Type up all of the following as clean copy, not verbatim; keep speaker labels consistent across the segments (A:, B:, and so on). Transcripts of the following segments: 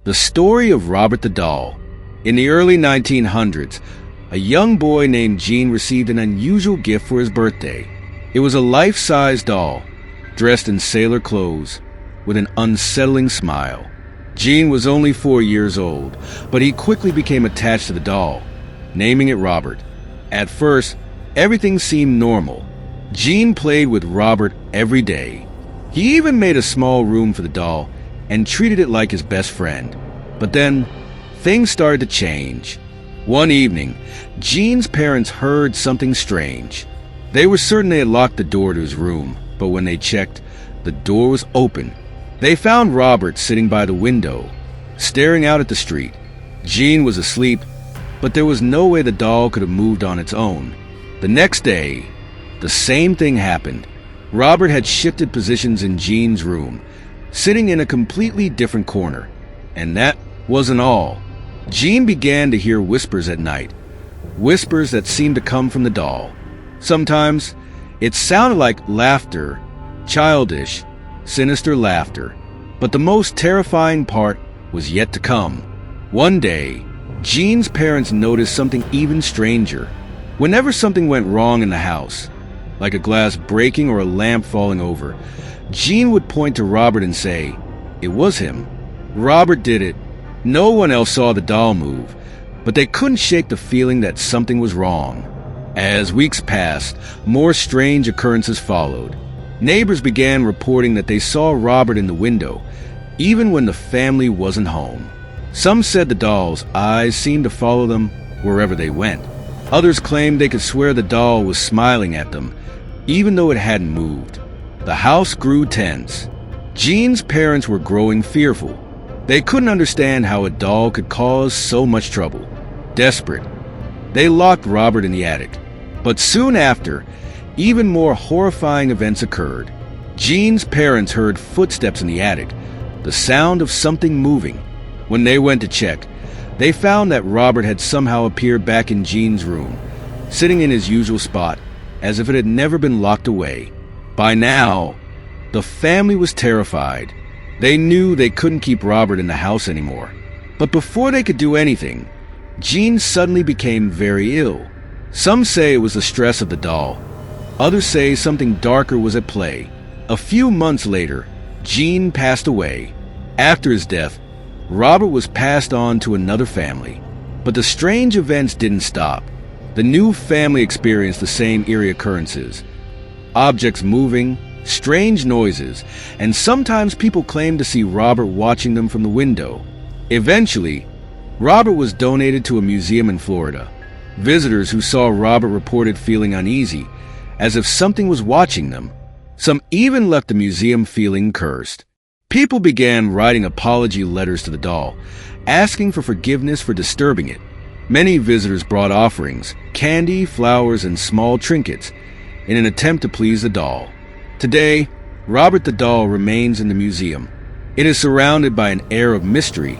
A: The story of Robert the doll. In the early 1900s, a young boy named Gene received an unusual gift for his birthday. It was a life-size doll, dressed in sailor clothes, with an unsettling smile. Gene was only 4 years old, but he quickly became attached to the doll, naming it Robert. At first, everything seemed normal. Gene played with Robert every day. He even made a small room for the doll and treated it like his best friend. But then, things started to change. One evening, Gene's parents heard something strange. They were certain they had locked the door to his room, but when they checked, the door was open. They found Robert sitting by the window, staring out at the street. Gene was asleep, but there was no way the doll could have moved on its own. The next day, the same thing happened. Robert had shifted positions in Gene's room, sitting in a completely different corner. And that wasn't all. Gene began to hear whispers at night, whispers that seemed to come from the doll. Sometimes, it sounded like laughter, childish, sinister laughter. But the most terrifying part was yet to come. One day, Gene's parents noticed something even stranger. Whenever something went wrong in the house, like a glass breaking or a lamp falling over, Gene would point to Robert and say, "It was him. Robert did it." No one else saw the doll move, but they couldn't shake the feeling that something was wrong. As weeks passed, more strange occurrences followed. Neighbors began reporting that they saw Robert in the window, even when the family wasn't home. Some said the doll's eyes seemed to follow them wherever they went. Others claimed they could swear the doll was smiling at them, even though it hadn't moved. The house grew tense. Gene's parents were growing fearful. They couldn't understand how a doll could cause so much trouble. Desperate, they locked Robert in the attic. But soon after, even more horrifying events occurred. Gene's parents heard footsteps in the attic, the sound of something moving. When they went to check, they found that Robert had somehow appeared back in Gene's room, sitting in his usual spot, as if it had never been locked away. By now, the family was terrified. They knew they couldn't keep Robert in the house anymore. But before they could do anything, Gene suddenly became very ill. Some say it was the stress of the doll. Others say something darker was at play. A few months later, Gene passed away. After his death, Robert was passed on to another family. But the strange events didn't stop. The new family experienced the same eerie occurrences. Objects moving, strange noises, and sometimes people claimed to see Robert watching them from the window. Eventually, Robert was donated to a museum in Florida. Visitors who saw Robert reported feeling uneasy, as if something was watching them. Some even left the museum feeling cursed. People began writing apology letters to the doll, asking for forgiveness for disturbing it. Many visitors brought offerings, candy, flowers, and small trinkets, in an attempt to please the doll. Today, Robert the doll remains in the museum. It is surrounded by an air of mystery,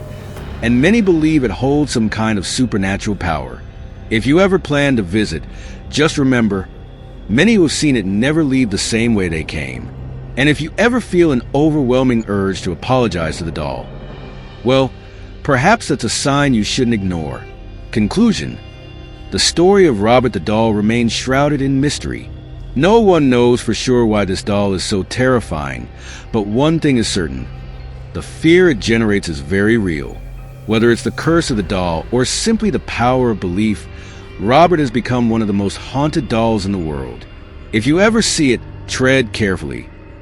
A: and many believe it holds some kind of supernatural power. If you ever plan to visit, just remember, many who have seen it never leave the same way they came. And if you ever feel an overwhelming urge to apologize to the doll, well, perhaps that's a sign you shouldn't ignore. Conclusion: the story of Robert the doll remains shrouded in mystery. No one knows for sure why this doll is so terrifying, but one thing is certain: the fear it generates is very real. Whether it's the curse of the doll or simply the power of belief, Robert has become one of the most haunted dolls in the world. If you ever see it, tread carefully.